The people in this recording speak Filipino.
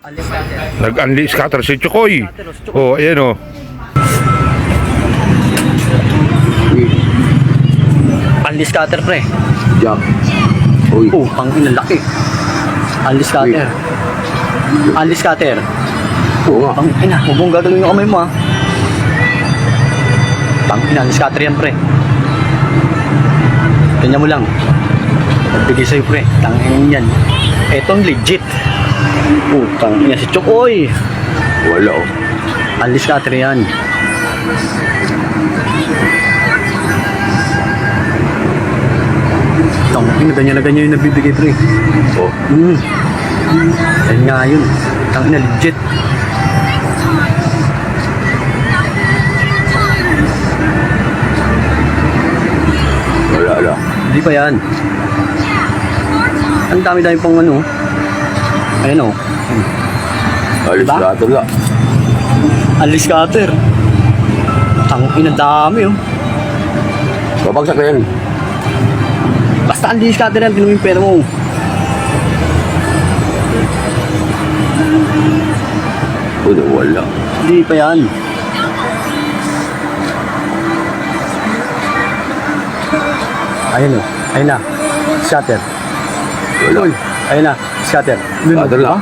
Nag-unli scatter si Chokoy. Oh, ayan oh. Unli scatter pre. Jack. Uy. Oh, ang inalaki. Unli scatter. Unli scatter. Oo nga. Ang ina, huwag mong gagawin yung kamay mo ha. Pang ina, unli scatter yan pre. Ganyan mo lang. Nagbigay sa'yo pre. Tangin yan. Etong legit. Oh, tangin si Chokoy. Wala oh. Unli scatter yan. Tangin, ganyan na ganyan yung nagbibigay pre. Oh. Yan nga yun. Tangin na legit. Wala. Hindi pa yan. Ang dami-dami pang ano. Ayan o. Alis Diba? ka talaga. Unli scatter. Tangin na dami oh. Babagsak na yan. Basta unli scatter yan, tinawin yung pera mo. Wala. Hindi pa yan. Ayun o. Ayun na. Scatter. Wala. Ayun na. Scatter. Scatter lang.